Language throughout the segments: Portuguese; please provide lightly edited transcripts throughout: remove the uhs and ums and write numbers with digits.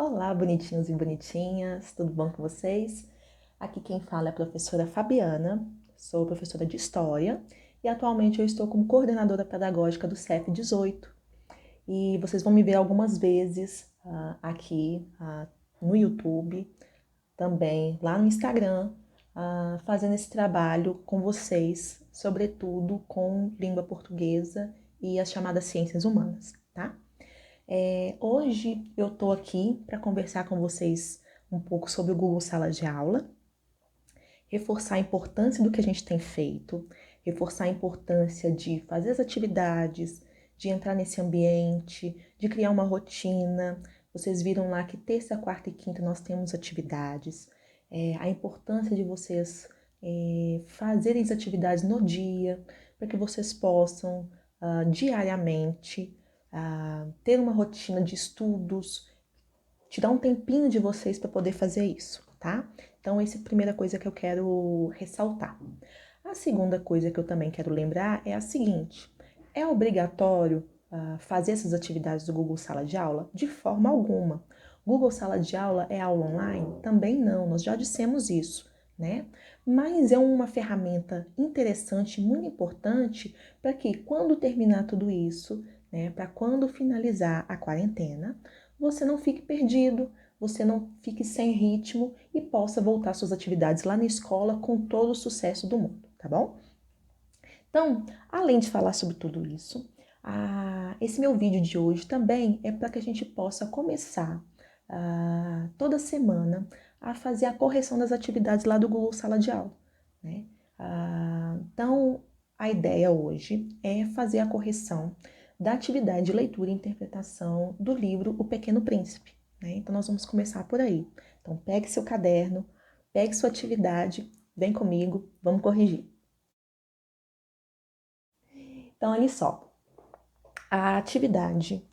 Olá, bonitinhos e bonitinhas, tudo bom com vocês? Aqui quem fala é a professora Fabiana, sou professora de História e atualmente eu estou como coordenadora pedagógica do CEF 18. E vocês vão me ver algumas vezes aqui no YouTube, também lá no Instagram, fazendo esse trabalho com vocês, sobretudo com língua portuguesa e as chamadas ciências humanas, tá? Hoje eu tô aqui para conversar com vocês um pouco sobre o Google Sala de Aula, reforçar a importância do que a gente tem feito, reforçar a importância de fazer as atividades, de entrar nesse ambiente, de criar uma rotina. Vocês viram lá que terça, quarta e quinta nós temos atividades. A importância de vocês fazerem as atividades no dia, para que vocês possam diariamente ter uma rotina de estudos, tirar um tempinho de vocês para poder fazer isso, tá? Então, essa é a primeira coisa que eu quero ressaltar. A segunda coisa que eu também quero lembrar é a seguinte: é obrigatório fazer essas atividades do Google Sala de Aula? De forma alguma. Google Sala de Aula é aula online? Também não, nós já dissemos isso, né? Mas é uma ferramenta interessante, muito importante, para que quando terminar tudo isso, né, para quando finalizar a quarentena, você não fique perdido, você não fique sem ritmo e possa voltar às suas atividades lá na escola com todo o sucesso do mundo, tá bom? Então, além de falar sobre tudo isso, esse meu vídeo de hoje também é para que a gente possa começar toda semana a fazer a correção das atividades lá do Google Sala de Aula, né? Então, a ideia hoje é fazer a correção da atividade de leitura e interpretação do livro O Pequeno Príncipe, né? Então, nós vamos começar por aí. Então, pegue seu caderno, pegue sua atividade, vem comigo, vamos corrigir. Então, olha só, a atividade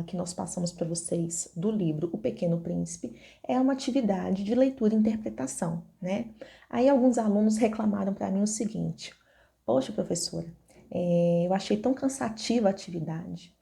que nós passamos para vocês do livro O Pequeno Príncipe é uma atividade de leitura e interpretação, né? Aí alguns alunos reclamaram para mim o seguinte: poxa, professora, eu achei tão cansativa a atividade.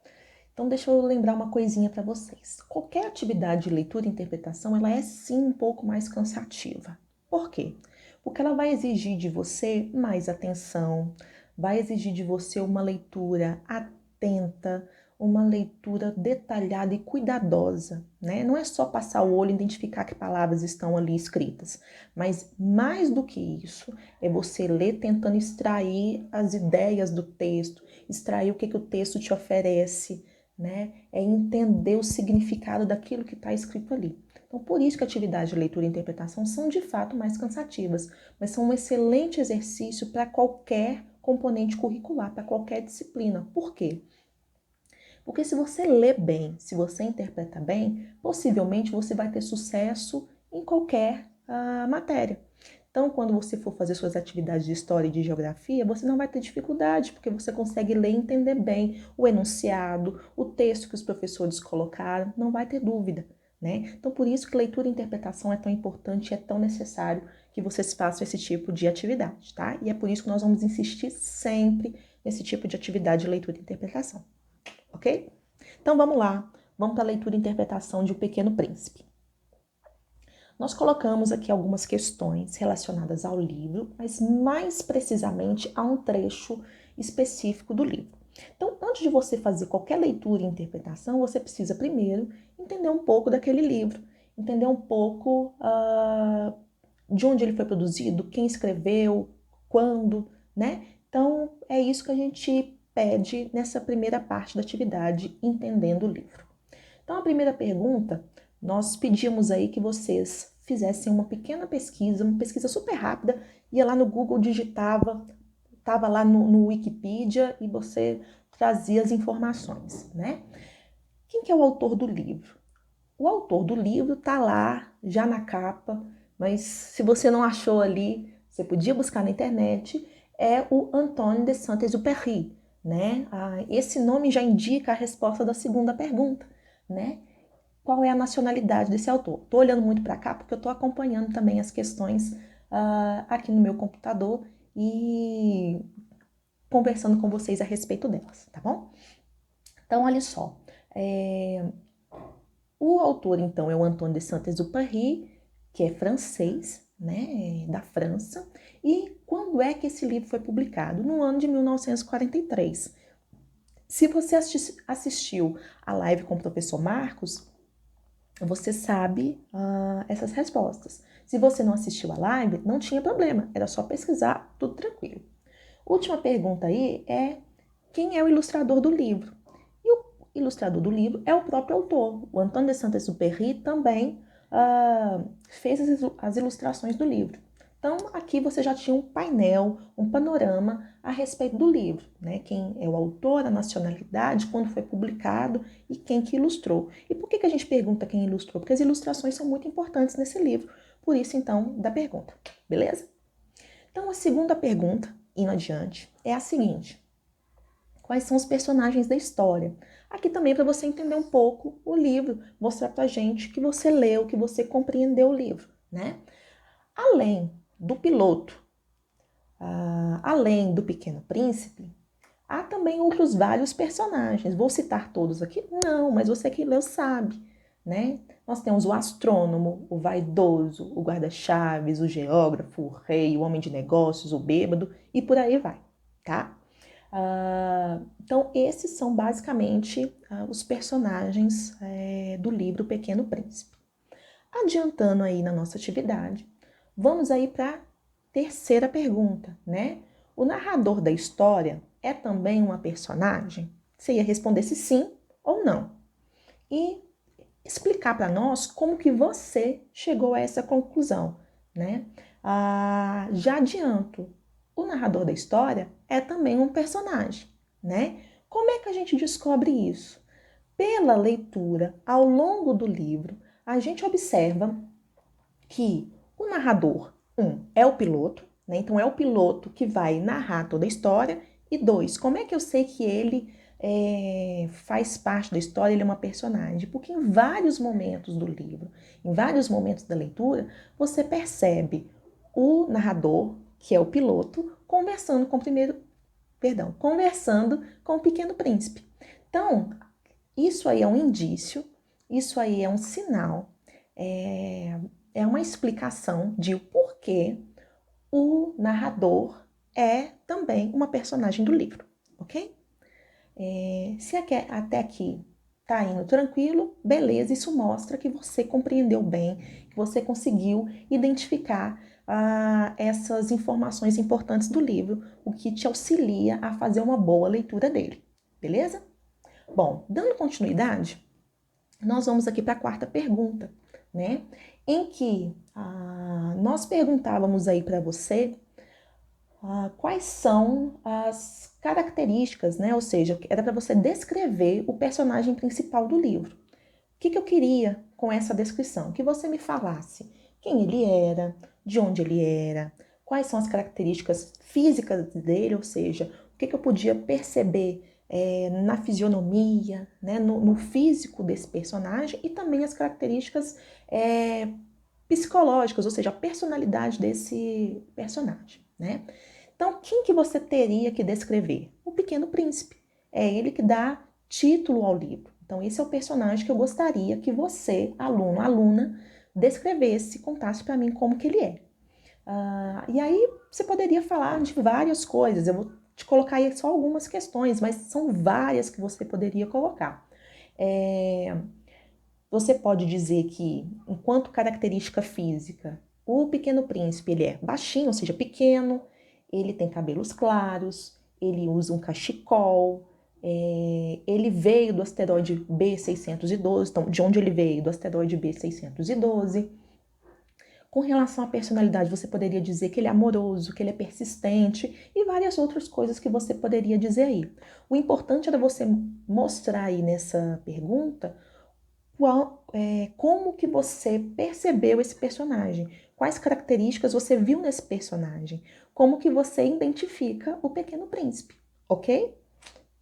Então, deixa eu lembrar uma coisinha para vocês. Qualquer atividade de leitura e interpretação, ela é sim um pouco mais cansativa. Por quê? Porque ela vai exigir de você mais atenção, vai exigir de você uma leitura atenta, uma leitura detalhada e cuidadosa, né? Não é só passar o olho e identificar que palavras estão ali escritas, mas mais do que isso, é você ler tentando extrair as ideias do texto, extrair o que o texto te oferece, né? É entender o significado daquilo que está escrito ali. Então, por isso que a atividade de leitura e interpretação são de fato mais cansativas, mas são um excelente exercício para qualquer componente curricular, para qualquer disciplina. Por quê? Porque se você lê bem, se você interpreta bem, possivelmente você vai ter sucesso em qualquer matéria. Então, quando você for fazer suas atividades de história e de geografia, você não vai ter dificuldade, porque você consegue ler e entender bem o enunciado, o texto que os professores colocaram, não vai ter dúvida, né? Então, por isso que leitura e interpretação é tão importante e é tão necessário que vocês façam esse tipo de atividade, tá? E é por isso que nós vamos insistir sempre nesse tipo de atividade de leitura e interpretação, ok? Então, vamos lá. Vamos para a leitura e interpretação de O Pequeno Príncipe. Nós colocamos aqui algumas questões relacionadas ao livro, mas mais precisamente a um trecho específico do livro. Então, antes de você fazer qualquer leitura e interpretação, você precisa primeiro entender um pouco daquele livro, entender um pouco de onde ele foi produzido, quem escreveu, quando, né? Então, é isso que a gente pede nessa primeira parte da atividade, entendendo o livro. Então, a primeira pergunta, nós pedimos aí que vocês fizessem uma pequena pesquisa, uma pesquisa super rápida, ia lá no Google, digitava, estava lá no Wikipedia e você trazia as informações, né? Quem que é o autor do livro? O autor do livro está lá, já na capa, mas se você não achou ali, você podia buscar na internet, é o Antoine de Saint-Exupéry, né? Esse nome já indica a resposta da segunda pergunta, né? Qual é a nacionalidade desse autor? Estou olhando muito para cá porque eu estou acompanhando também as questões aqui no meu computador e conversando com vocês a respeito delas, tá bom? Então, olha só. O autor, então, é o Antoine de Saint-Exupéry, que é francês, né, da França. E quando é que esse livro foi publicado? No ano de 1943. Se você assistiu a live com o professor Marcos, você sabe essas respostas. Se você não assistiu a live, não tinha problema, era só pesquisar, tudo tranquilo. Última pergunta aí é: quem é o ilustrador do livro? E o ilustrador do livro é o próprio autor. O Antoine de Saint-Exupéry também fez as ilustrações do livro. Então, aqui você já tinha um painel, um panorama a respeito do livro, né? Quem é o autor, a nacionalidade, quando foi publicado e quem que ilustrou. E por que a gente pergunta quem ilustrou? Porque as ilustrações são muito importantes nesse livro. Por isso, então, da pergunta. Beleza? Então, a segunda pergunta, indo adiante, é a seguinte: quais são os personagens da história? Aqui também para você entender um pouco o livro, mostrar pra gente que você leu, que você compreendeu o livro, né? Além do piloto, além do Pequeno Príncipe, há também outros vários personagens. Vou citar todos aqui? Não, mas você que leu sabe, né? Nós temos o astrônomo, o vaidoso, o guarda-chaves, o geógrafo, o rei, o homem de negócios, o bêbado e por aí vai, tá? Então, esses são basicamente os personagens do livro Pequeno Príncipe. Adiantando aí na nossa atividade, vamos aí para a terceira pergunta, né? O narrador da história é também uma personagem? Você ia responder se sim ou não. E explicar para nós como que você chegou a essa conclusão, né? Já adianto, o narrador da história é também um personagem, né? Como é que a gente descobre isso? Pela leitura ao longo do livro, a gente observa que o narrador, é o piloto, né? Então é o piloto que vai narrar toda a história. E dois, como é que eu sei que ele faz parte da história, ele é uma personagem? Porque em vários momentos do livro, em vários momentos da leitura, você percebe o narrador, que é o piloto, conversando com o Pequeno Príncipe. Então, isso aí é um indício, isso aí é um sinal, é uma explicação de o porquê o narrador é também uma personagem do livro, ok? Se até aqui tá indo tranquilo, beleza, isso mostra que você compreendeu bem, que você conseguiu identificar essas informações importantes do livro, o que te auxilia a fazer uma boa leitura dele, beleza? Bom, dando continuidade, nós vamos aqui para a quarta pergunta, né? Em que nós perguntávamos aí para você quais são as características, né? Ou seja, era para você descrever o personagem principal do livro. O que eu queria com essa descrição? Que você me falasse quem ele era, de onde ele era, quais são as características físicas dele, ou seja, o que eu podia perceber na fisionomia, né, no físico desse personagem e também as características psicológicas, ou seja, a personalidade desse personagem, né? Então, quem que você teria que descrever? O Pequeno Príncipe. É ele que dá título ao livro. Então, esse é o personagem que eu gostaria que você, aluno, aluna, descrevesse, contasse para mim como que ele é. E aí, você poderia falar de várias coisas. Eu vou te colocar aí só algumas questões, mas são várias que você poderia colocar. Você pode dizer que, enquanto característica física, o Pequeno Príncipe ele é baixinho, ou seja, pequeno, ele tem cabelos claros, ele usa um cachecol, ele veio do asteroide B612, então, de onde ele veio? Do asteroide B612. Com relação à personalidade, você poderia dizer que ele é amoroso, que ele é persistente e várias outras coisas que você poderia dizer aí. O importante era você mostrar aí nessa pergunta como que você percebeu esse personagem, quais características você viu nesse personagem, como que você identifica o Pequeno Príncipe, ok?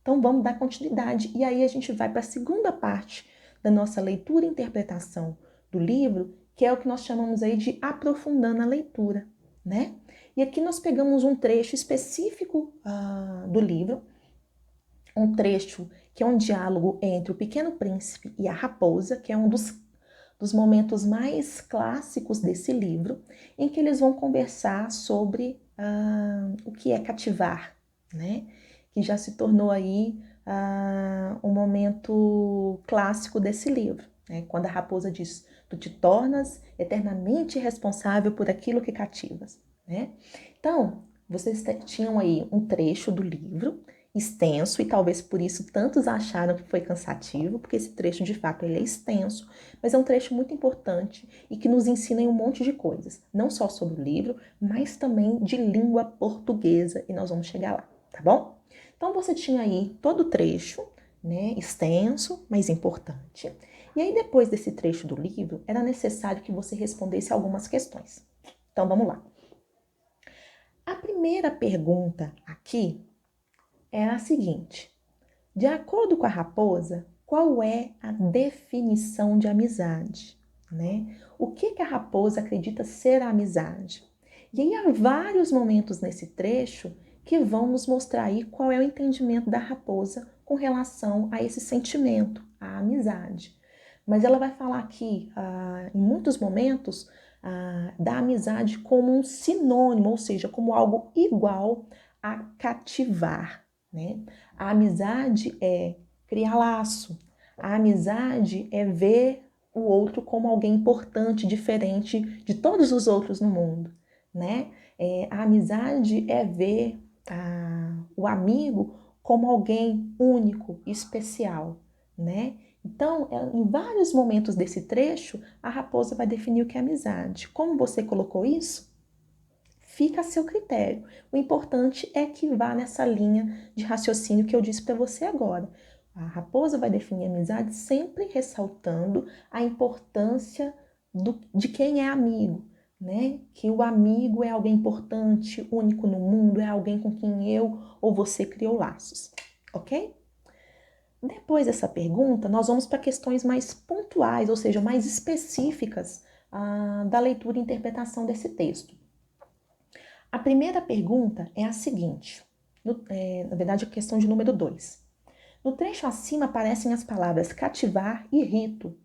Então vamos dar continuidade e aí a gente vai para a segunda parte da nossa leitura e interpretação do livro, que é o que nós chamamos aí de aprofundando a leitura, né? E aqui nós pegamos um trecho específico do livro, um trecho que é um diálogo entre o Pequeno Príncipe e a raposa, que é um dos momentos mais clássicos desse livro, em que eles vão conversar sobre o que é cativar, né? Que já se tornou aí um momento clássico desse livro, né? Quando a raposa diz: tu te tornas eternamente responsável por aquilo que cativas, né? Então, vocês tinham aí um trecho do livro extenso, e talvez por isso tantos acharam que foi cansativo, porque esse trecho de fato ele é extenso, mas é um trecho muito importante e que nos ensina um monte de coisas, não só sobre o livro, mas também de língua portuguesa, e nós vamos chegar lá, tá bom? Então você tinha aí todo o trecho, né, extenso, mas importante. E aí depois desse trecho do livro, era necessário que você respondesse algumas questões. Então vamos lá. A primeira pergunta aqui é a seguinte: de acordo com a raposa, qual é a definição de amizade, né? O que a raposa acredita ser a amizade? E aí há vários momentos nesse trecho que vão nos mostrar aí qual é o entendimento da raposa com relação a esse sentimento, a amizade. Mas ela vai falar aqui, em muitos momentos, da amizade como um sinônimo, ou seja, como algo igual a cativar, né? A amizade é criar laço. A amizade é ver o outro como alguém importante, diferente de todos os outros no mundo, né? A amizade é ver o amigo como alguém único, especial, né? Então, em vários momentos desse trecho, a raposa vai definir o que é amizade. Como você colocou isso? Fica a seu critério. O importante é que vá nessa linha de raciocínio que eu disse para você agora. A raposa vai definir a amizade sempre ressaltando a importância de quem é amigo, né? Que o amigo é alguém importante, único no mundo, é alguém com quem eu ou você criou laços, ok? Depois dessa pergunta, nós vamos para questões mais pontuais, ou seja, mais específicas da leitura e interpretação desse texto. A primeira pergunta é a seguinte, na verdade, a questão de número 2. No trecho acima aparecem as palavras cativar e rito.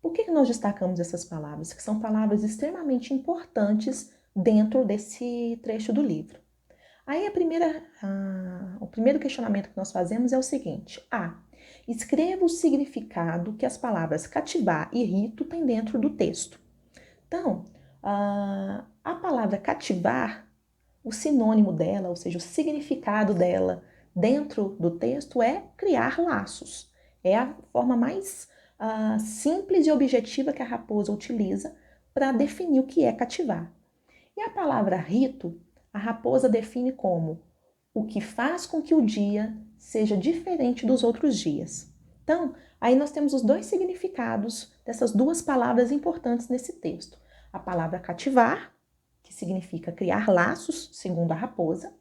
Por que nós destacamos essas palavras? Que são palavras extremamente importantes dentro desse trecho do livro. Aí o primeiro questionamento que nós fazemos é o seguinte: escreva o significado que as palavras cativar e rito têm dentro do texto. Então, a palavra cativar, o sinônimo dela, ou seja, o significado dela dentro do texto é criar laços. É a forma mais simples e objetiva que a raposa utiliza para definir o que é cativar. E a palavra rito, a raposa define como o que faz com que o dia seja diferente dos outros dias. Então, aí nós temos os dois significados dessas duas palavras importantes nesse texto. A palavra cativar, que significa criar laços, segundo a raposa,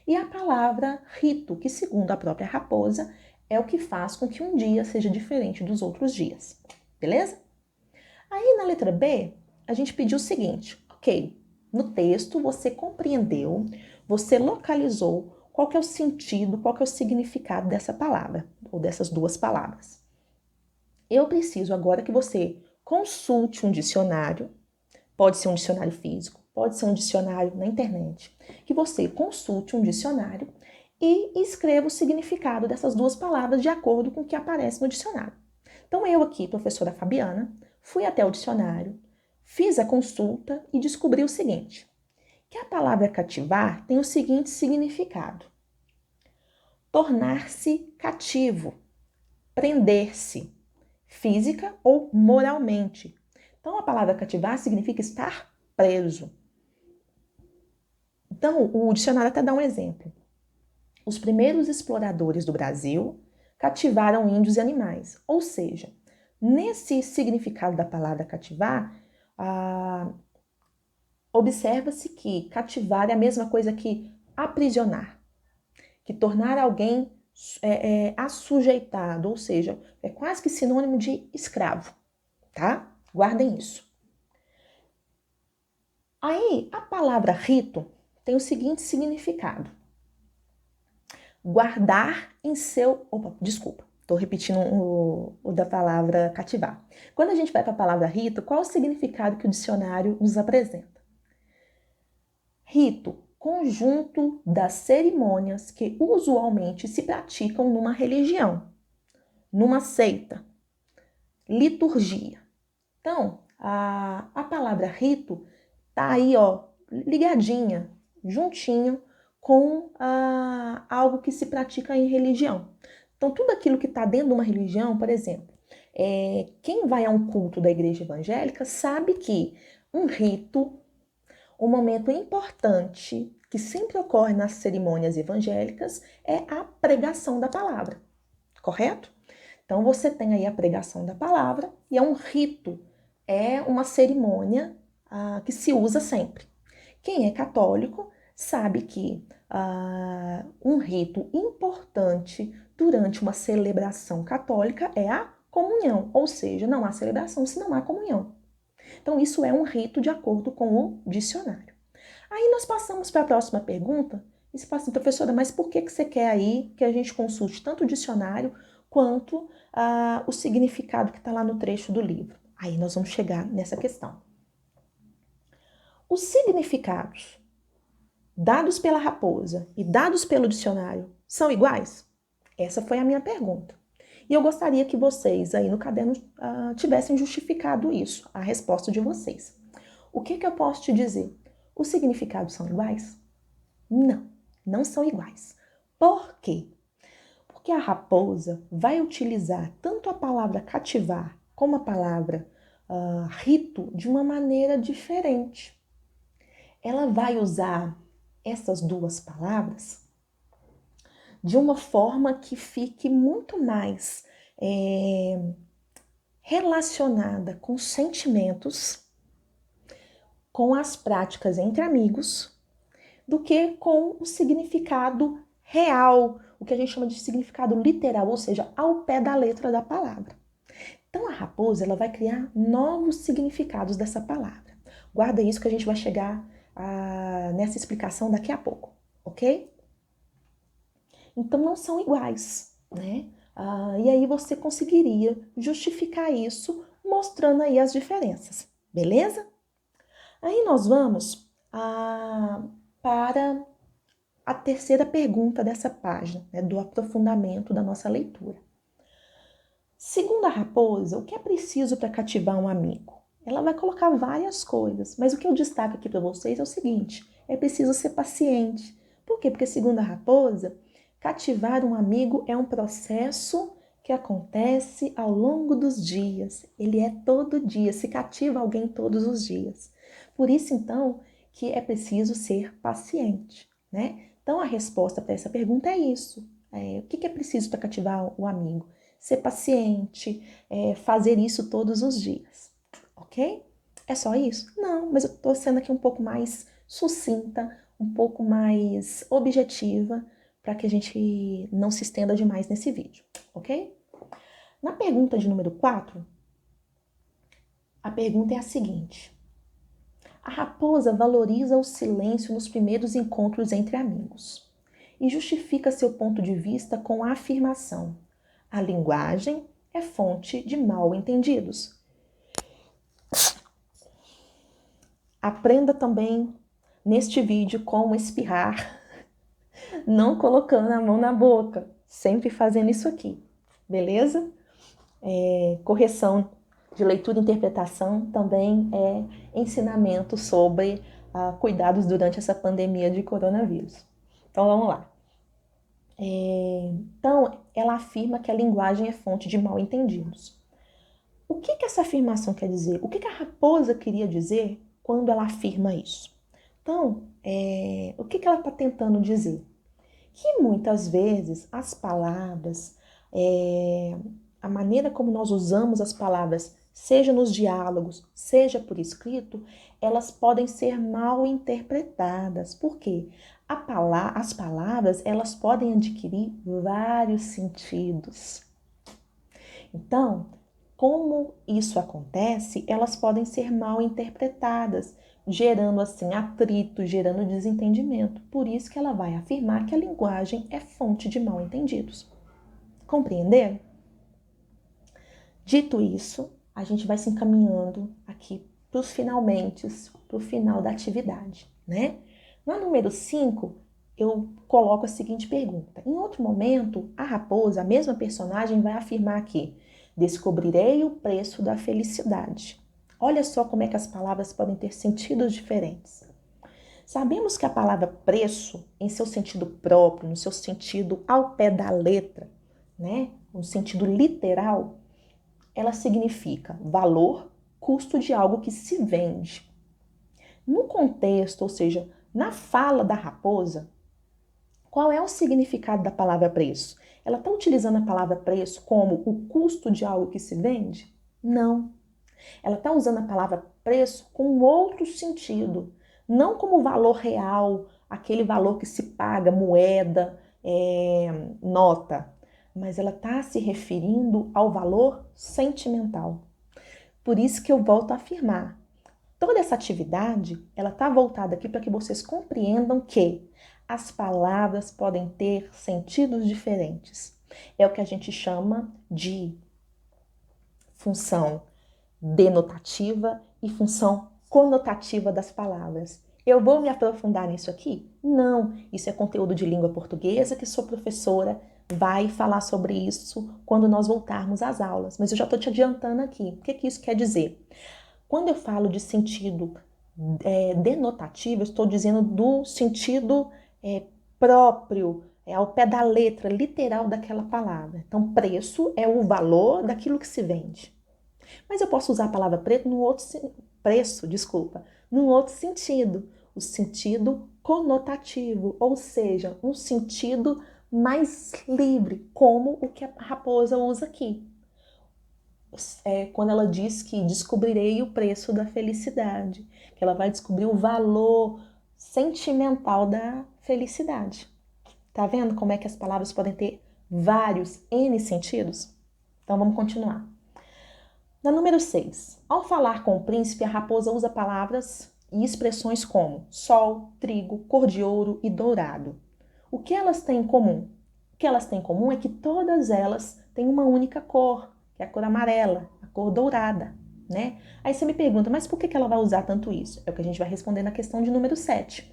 e a palavra rito, que segundo a própria raposa, é o que faz com que um dia seja diferente dos outros dias. Beleza? Aí na letra B, a gente pediu o seguinte: ok, no texto você compreendeu, você localizou qual que é o sentido, qual que é o significado dessa palavra, ou dessas duas palavras. Eu preciso agora que você consulte um dicionário, pode ser um dicionário físico, pode ser um dicionário na internet, que você consulte um dicionário e escreva o significado dessas duas palavras de acordo com o que aparece no dicionário. Então eu aqui, professora Fabiana, fui até o dicionário, fiz a consulta e descobri o seguinte: que a palavra cativar tem o seguinte significado: tornar-se cativo, prender-se, física ou moralmente. Então a palavra cativar significa estar preso. Então o dicionário até dá um exemplo. Os primeiros exploradores do Brasil cativaram índios e animais, ou seja, nesse significado da palavra cativar, observa-se que cativar é a mesma coisa que aprisionar, que tornar alguém assujeitado, ou seja, é quase que sinônimo de escravo, tá? Guardem isso. Aí, a palavra rito tem o seguinte significado: guardar em seu... Estou repetindo o da palavra cativar. Quando a gente vai para a palavra rito, qual o significado que o dicionário nos apresenta? Rito, conjunto das cerimônias que usualmente se praticam numa religião, numa seita, liturgia. Então, a palavra rito tá aí, ó, ligadinha, juntinho com algo que se pratica em religião. Então, tudo aquilo que está dentro de uma religião, por exemplo, quem vai a um culto da igreja evangélica sabe que um rito, um momento importante que sempre ocorre nas cerimônias evangélicas é a pregação da palavra, correto? Então você tem aí a pregação da palavra e é um rito, é uma cerimônia que se usa sempre. Quem é católico sabe que um rito importante durante uma celebração católica é a comunhão, ou seja, não há celebração se não há comunhão. Então, isso é um rito de acordo com o dicionário. Aí nós passamos para a próxima pergunta. E você fala assim, professora, mas por que você quer aí que a gente consulte tanto o dicionário quanto o significado que está lá no trecho do livro? Aí nós vamos chegar nessa questão. Os significados dados pela raposa e dados pelo dicionário são iguais? Essa foi a minha pergunta. E eu gostaria que vocês aí no caderno tivessem justificado isso, a resposta de vocês. O que eu posso te dizer? Os significados são iguais? Não, não são iguais. Por quê? Porque a raposa vai utilizar tanto a palavra cativar como a palavra rito de uma maneira diferente. Ela vai usar essas duas palavras de uma forma que fique muito mais relacionada com sentimentos, com as práticas entre amigos, do que com o significado real, o que a gente chama de significado literal, ou seja, ao pé da letra da palavra. Então a raposa ela vai criar novos significados dessa palavra. Guarda isso que a gente vai chegar nessa explicação daqui a pouco, ok? Então não são iguais, né? E aí você conseguiria justificar isso mostrando aí as diferenças, beleza? Aí nós vamos para a terceira pergunta dessa página, né, do aprofundamento da nossa leitura. Segundo a raposa, o que é preciso para cativar um amigo? Ela vai colocar várias coisas, mas o que eu destaco aqui para vocês é o seguinte, é preciso ser paciente. Por quê? Porque segundo a raposa, cativar um amigo é um processo que acontece ao longo dos dias. Ele é todo dia, se cativa alguém todos os dias. Por isso, então, que é preciso ser paciente, né? Então, a resposta para essa pergunta é isso. O que é preciso para cativar o amigo? Ser paciente, fazer isso todos os dias, ok? É só isso? Não, mas eu estou sendo aqui um pouco mais sucinta, um pouco mais objetiva, para que a gente não se estenda demais nesse vídeo, ok? Na pergunta de número 4, a pergunta é a seguinte. A raposa valoriza o silêncio nos primeiros encontros entre amigos e justifica seu ponto de vista com a afirmação: a linguagem é fonte de mal-entendidos. Aprenda também neste vídeo como espirrar, não colocando a mão na boca, sempre fazendo isso aqui, beleza? Correção de leitura e interpretação também é ensinamento sobre cuidados durante essa pandemia de coronavírus. Então vamos lá. Então, ela afirma que a linguagem é fonte de mal-entendidos. O que essa afirmação quer dizer? O que a raposa queria dizer quando ela afirma isso? Então, o que ela está tentando dizer? Que muitas vezes as palavras, a maneira como nós usamos as palavras, seja nos diálogos, seja por escrito, elas podem ser mal interpretadas. Por quê? As palavras, elas podem adquirir vários sentidos. Então, como isso acontece, elas podem ser mal interpretadas, gerando assim atrito, gerando desentendimento. Por isso que ela vai afirmar que a linguagem é fonte de mal entendidos. Compreenderam? Dito isso, a gente vai se encaminhando aqui para os finalmente, para o final da atividade, né? No número 5, eu coloco a seguinte pergunta. Em outro momento, a raposa, a mesma personagem, vai afirmar aqui: descobrirei o preço da felicidade. Olha só como é que as palavras podem ter sentidos diferentes. Sabemos que a palavra preço, em seu sentido próprio, no seu sentido ao pé da letra, né? No sentido literal, ela significa valor, custo de algo que se vende. No contexto, ou seja, na fala da raposa, qual é o significado da palavra preço? Ela está utilizando a palavra preço como o custo de algo que se vende? Não. Ela está usando a palavra preço com um outro sentido, não como valor real, aquele valor que se paga, moeda, nota, mas ela está se referindo ao valor sentimental. Por isso que eu volto a afirmar, toda essa atividade, ela está voltada aqui para que vocês compreendam que as palavras podem ter sentidos diferentes. É o que a gente chama de função denotativa e função conotativa das palavras. Eu vou me aprofundar nisso aqui? Não, isso é conteúdo de língua portuguesa que sua professora vai falar sobre isso quando nós voltarmos às aulas. Mas eu já estou te adiantando aqui. O que isso quer dizer? Quando eu falo de sentido denotativo, eu estou dizendo do sentido próprio, ao pé da letra, literal daquela palavra. Então, preço é o valor daquilo que se vende. Mas eu posso usar a palavra num outro sentido, o sentido conotativo, ou seja, um sentido mais livre, como o que a raposa usa aqui. Quando ela diz que descobrirei o preço da felicidade, que ela vai descobrir o valor sentimental da felicidade. Tá vendo como é que as palavras podem ter vários N sentidos? Então vamos continuar. Na número 6, ao falar com o príncipe, a raposa usa palavras e expressões como sol, trigo, cor de ouro e dourado. O que elas têm em comum? O que elas têm em comum é que todas elas têm uma única cor, que é a cor amarela, a cor dourada, né? Aí você me pergunta, mas por que ela vai usar tanto isso? É o que a gente vai responder na questão de número 7.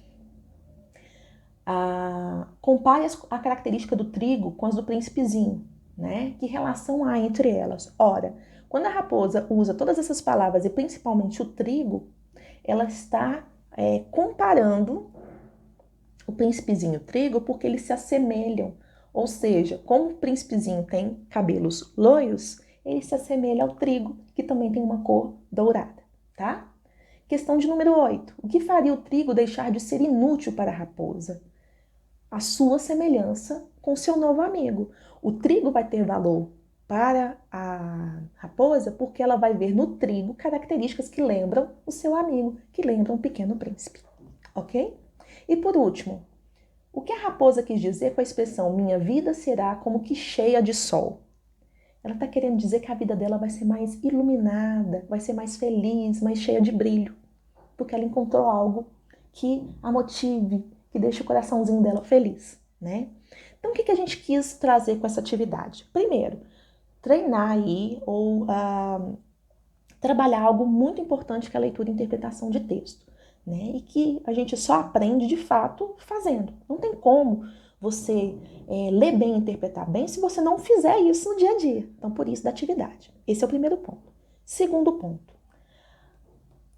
Compare a característica do trigo com as do príncipezinho, né? Que relação há entre elas? Ora, quando a raposa usa todas essas palavras e principalmente o trigo, ela está comparando o príncipezinho e o trigo porque eles se assemelham. Ou seja, como o príncipezinho tem cabelos loiros, ele se assemelha ao trigo, que também tem uma cor dourada, tá? Questão de número 8. O que faria o trigo deixar de ser inútil para a raposa? A sua semelhança com seu novo amigo. O trigo vai ter valor para a raposa porque ela vai ver no trigo características que lembram o seu amigo, que lembram o Pequeno Príncipe, ok? E por último, o que a raposa quis dizer com a expressão minha vida será como que cheia de sol? Ela está querendo dizer que a vida dela vai ser mais iluminada, vai ser mais feliz, mais cheia de brilho, porque ela encontrou algo que a motive, que deixa o coraçãozinho dela feliz, né? Então, o que a gente quis trazer com essa atividade? Primeiro, treinar aí ou trabalhar algo muito importante que é a leitura e interpretação de texto, né? E que a gente só aprende de fato fazendo. Não tem como você ler bem e interpretar bem se você não fizer isso no dia a dia. Então, por isso da atividade. Esse é o primeiro ponto. Segundo ponto.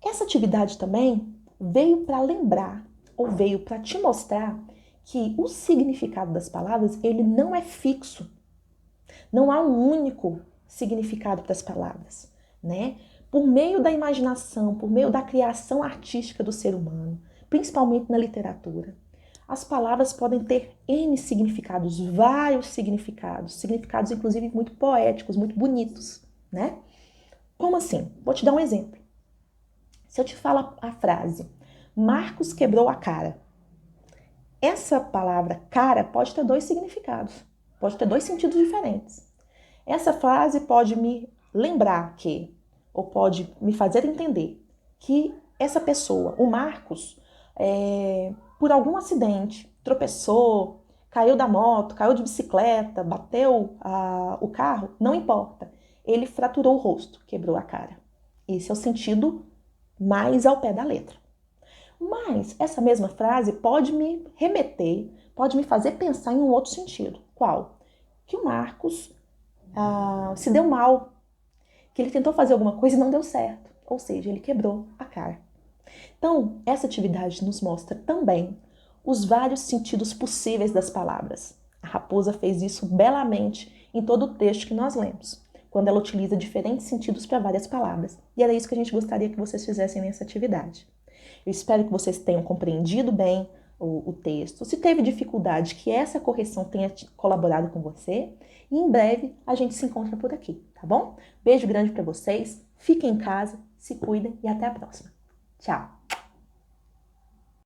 Essa atividade também veio para lembrar ou veio para te mostrar que o significado das palavras, ele não é fixo. Não há um único significado para as palavras, né? Por meio da imaginação, por meio da criação artística do ser humano, principalmente na literatura, as palavras podem ter N significados, vários significados, significados inclusive muito poéticos, muito bonitos, né? Como assim? Vou te dar um exemplo. Se eu te falo a frase, Marcos quebrou a cara. Essa palavra cara pode ter dois significados, pode ter dois sentidos diferentes. Essa frase pode me lembrar que, ou pode me fazer entender que essa pessoa, o Marcos, por algum acidente, tropeçou, caiu da moto, caiu de bicicleta, bateu o carro, não importa. ele fraturou o rosto, quebrou a cara. Esse é o sentido mais ao pé da letra. Mas essa mesma frase pode me remeter, pode me fazer pensar em um outro sentido. Qual? Que o Marcos se deu mal, que ele tentou fazer alguma coisa e não deu certo. Ou seja, ele quebrou a cara. Então, essa atividade nos mostra também os vários sentidos possíveis das palavras. A Raposa fez isso belamente em todo o texto que nós lemos, quando ela utiliza diferentes sentidos para várias palavras. E era isso que a gente gostaria que vocês fizessem nessa atividade. Eu espero que vocês tenham compreendido bem o texto. Se teve dificuldade, que essa correção tenha colaborado com você. E em breve a gente se encontra por aqui, tá bom? Beijo grande para vocês, fiquem em casa, se cuidem e até a próxima. Tchau!